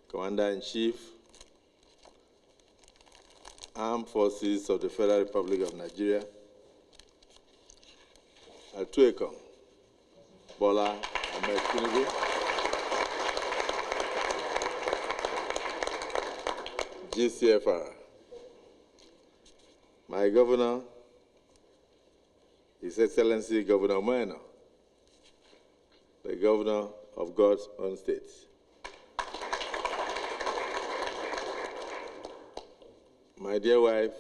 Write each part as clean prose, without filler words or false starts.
Commander-in-Chief, Armed Forces of the Federal Republic of Nigeria, Atuekong, Bola Ahmed Tinubu, GCFR, my governor, His Excellency Governor Moeno, the governor of God's own state. My dear wife,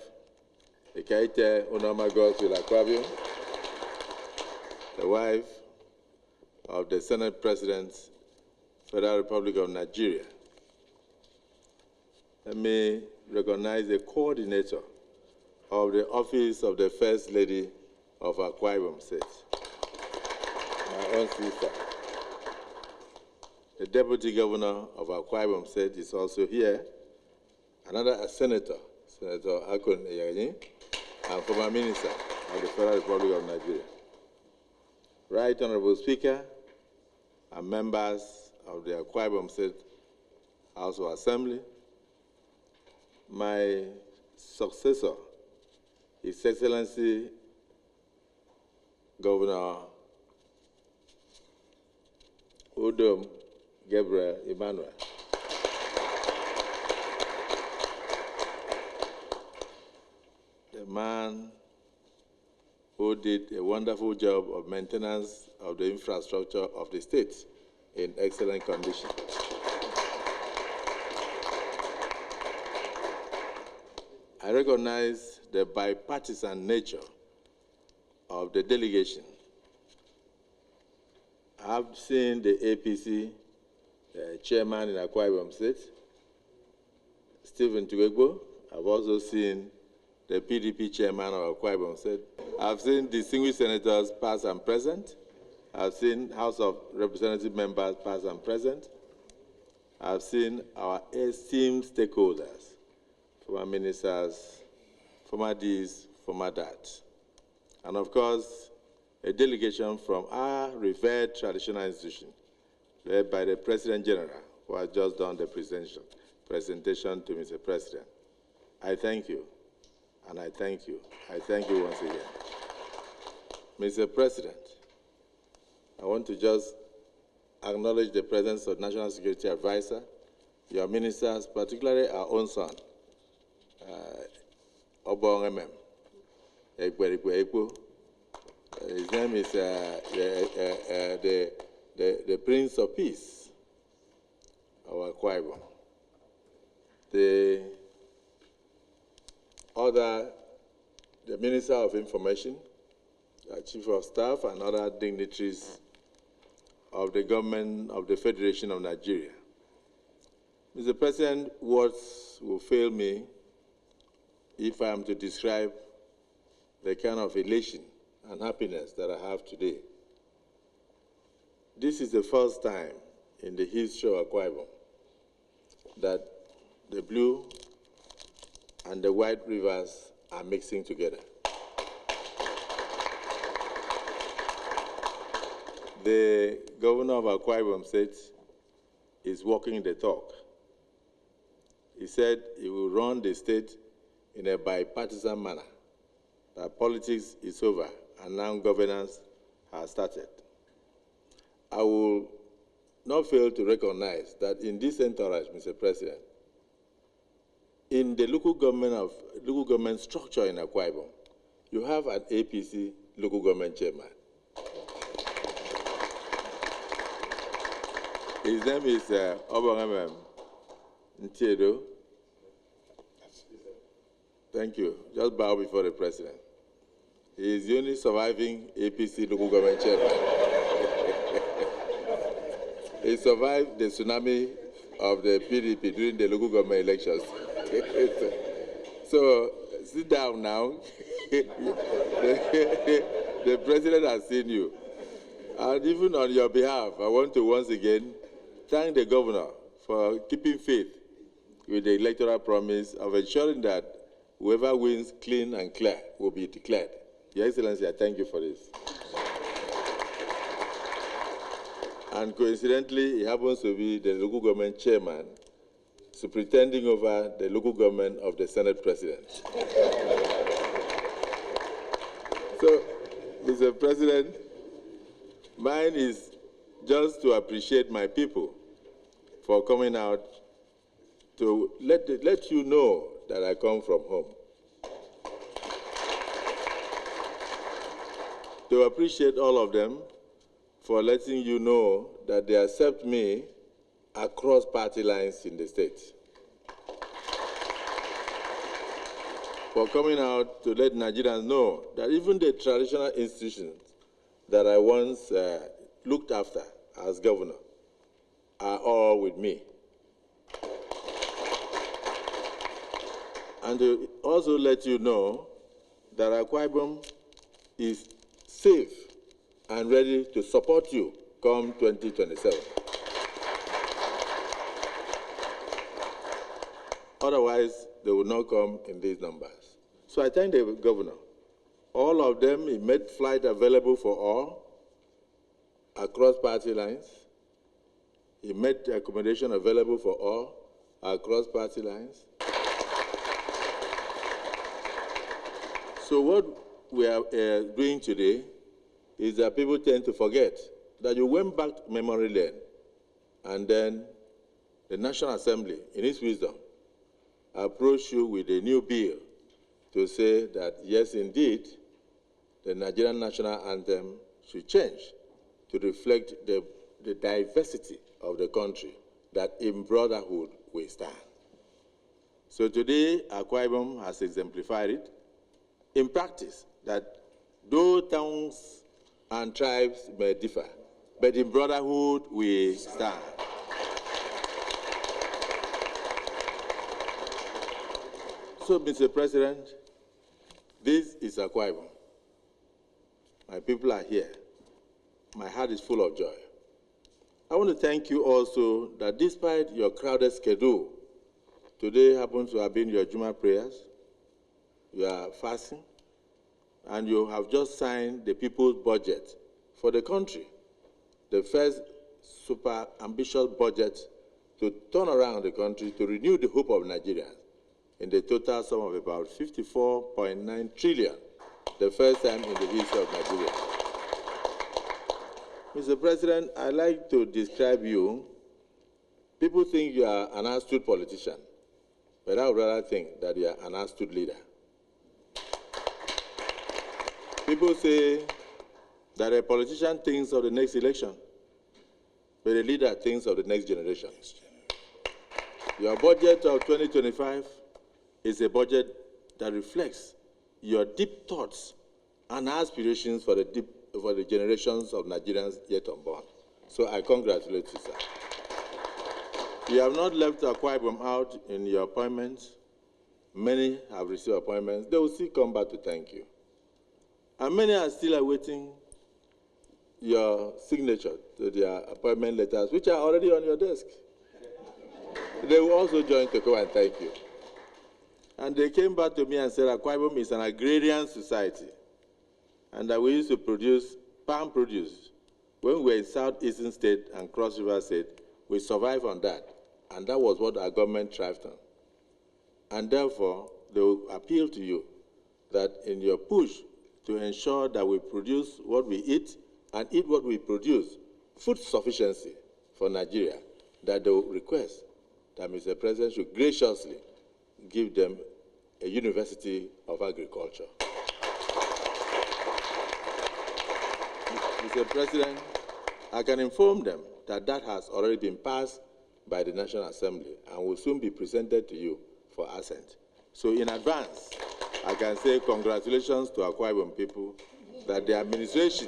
Ekaite Onoma Godswill Akpabio, the wife of the Senate President, Federal Republic of Nigeria. Let me recognize the coordinator of the Office of the First Lady of Akwa Ibom State, my own sister. The Deputy Governor of Akwa Ibom State is also here, another senator, Senator Akon Eyagini, and former Minister of the Federal Republic of Nigeria. Right Honorable Speaker and members of the Akwa Ibom State House of Assembly, my successor, His Excellency Governor Udom Gabriel Emmanuel. The man who did a wonderful job of maintenance of the infrastructure of the state in excellent condition. I recognize the bipartisan nature of the delegation. I've seen the APC chairman in Akwa Ibom State, Stephen Tugegbo. I've also seen the PDP chairman of Akwa Ibom State. I've seen distinguished senators past and present. I've seen House of Representative members past and present. I've seen our esteemed stakeholders, former ministers, former Ds, former Dats, and of course, a delegation from our revered traditional institution, led by the President General, who has just done the presentation to Mr. President. I thank you, and I thank you. I thank you once again. Mr. President, I want to just acknowledge the presence of National Security Advisor, your ministers, particularly our own son, Obong MM, Ekwerikwe. His name is the Prince of Peace, our Akwa Ibom. The Minister of Information, the Chief of Staff, and other dignitaries of the government of the Federation of Nigeria. Mr. President, words will fail me if I am to describe the kind of elation and happiness that I have today. This is the first time in the history of Akwa Ibom that the blue and the white rivers are mixing together. The governor of Akwa Ibom State is walking the talk. He said he will run the state in a bipartisan manner, that politics is over and now governance has started. I will not fail to recognize that in this entourage, Mr. President, in the local government structure in Akwa Ibom, you have an APC local government chairman. His name is Obong Ntiedo. Thank you. Just bow before the president. He is the only surviving APC local government chairman. He survived the tsunami of the PDP during the local government elections. So sit down now. The president has seen you. And even on your behalf, I want to once again thank the governor for keeping faith with the electoral promise of ensuring that whoever wins clean and clear will be declared. Your Excellency, I thank you for this. And coincidentally, he happens to be the local government chairman superintending over the local government of the Senate President. So, Mr. President, mine is just to appreciate my people for coming out to let you know that I come from home. To appreciate all of them for letting you know that they accept me across party lines in the state. For coming out to let Nigerians know that even the traditional institutions that I once looked after as governor are all with me. And to also let you know that Akwa Ibom is safe and ready to support you come 2027. Otherwise, they will not come in these numbers. So I thank the governor. All of them, he made flight available for all across party lines. He made accommodation available for all across party lines. So what we are doing today is that people tend to forget that you went back to memory lane, and then the National Assembly, in its wisdom, approached you with a new bill to say that, yes, indeed, the Nigerian national anthem should change to reflect the diversity of the country, that in brotherhood we stand. So today, Akwa Ibom has exemplified it in practice, that though towns and tribes may differ, but in brotherhood we stand. So, Mr. President, this is Akwa Ibom. My people are here. My heart is full of joy. I want to thank you also that despite your crowded schedule, today happens to have been your Juma prayers, you are fasting, and you have just signed the people's budget for the country, the first super ambitious budget to turn around the country, to renew the hope of Nigerians in the total sum of about 54.9 trillion, the first time in the history of Nigeria. Mr. President, I like to describe you. People think you are an astute politician, but I would rather think that you are an astute leader. People say that a politician thinks of the next election, but a leader thinks of the next generation. Your budget of 2025 is a budget that reflects your deep thoughts and aspirations for the generations of Nigerians yet unborn. So I congratulate you, sir. You have not left Akwa Ibom out in your appointments. Many have received appointments. They will still come back to thank you. And many are still awaiting your signature to their appointment letters, which are already on your desk. They will also join to come and thank you. And they came back to me and said Akwa Ibom is an agrarian society, and that we used to produce palm produce. When we were in Southeastern State and Cross River State, we survived on that, and that was what our government thrived on. And therefore, they will appeal to you that in your push to ensure that we produce what we eat and eat what we produce, food sufficiency for Nigeria, that they will request that Mr. President should graciously give them a University of Agriculture. Mr. President, I can inform them that that has already been passed by the National Assembly and will soon be presented to you for assent. So in advance, I can say congratulations to Akwa Ibom people that the administration,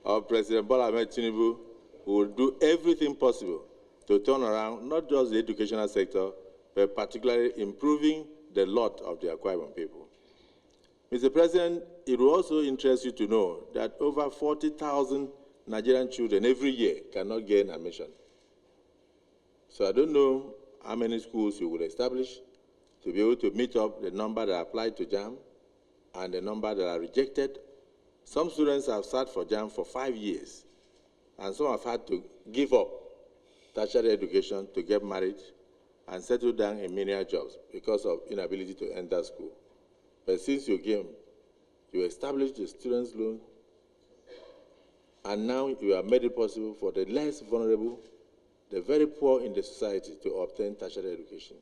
of President Bola Ahmed Tinubu will do everything possible to turn around not just the educational sector, but particularly improving the lot of the Akwa Ibom people. Mr. President, it will also interest you to know that over 40,000 Nigerian children every year cannot gain admission. So I don't know how many schools you will establish to be able to meet up the number that applied to JAM and the number that are rejected. Some students have sat for JAM for 5 years, and some have had to give up tertiary education to get married and settle down in menial jobs because of inability to enter school. But since you came, you established the students' loan, and now you have made it possible for the less vulnerable, the very poor in the society, to obtain tertiary education.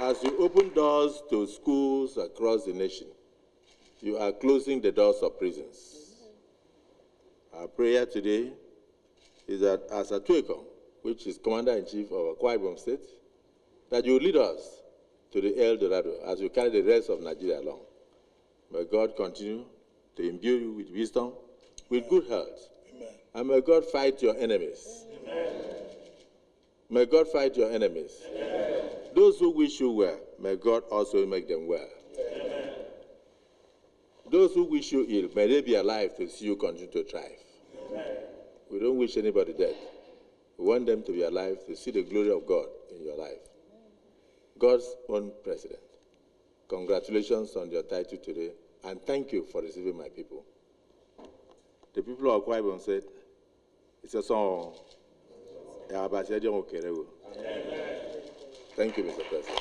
As you open doors to schools across the nation, you are closing the doors of prisons. Our prayer today is that as Atueko, which is Commander-in-Chief of Akpabio State, that you lead us to the El Dorado as you carry the rest of Nigeria along. May God continue to imbue you with wisdom, with good health. Amen. And may God fight your enemies. Amen. May God fight your enemies. Amen. Those who wish you well, may God also make them well. Amen. Those who wish you ill, may they be alive to see you continue to thrive. Amen. We don't wish anybody dead. We want them to be alive to see the glory of God in your life. God's own president, congratulations on your title today, and thank you for receiving my people. The people of Akpabio said, it's a song. Thank you, Mr. President.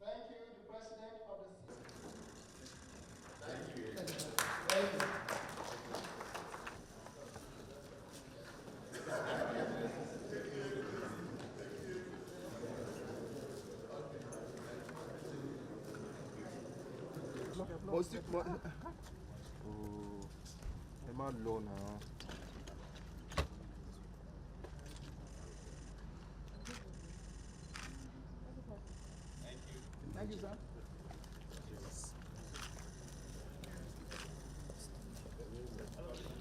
Thank you, the President of the Thank you. Thank you. Thank you, sir.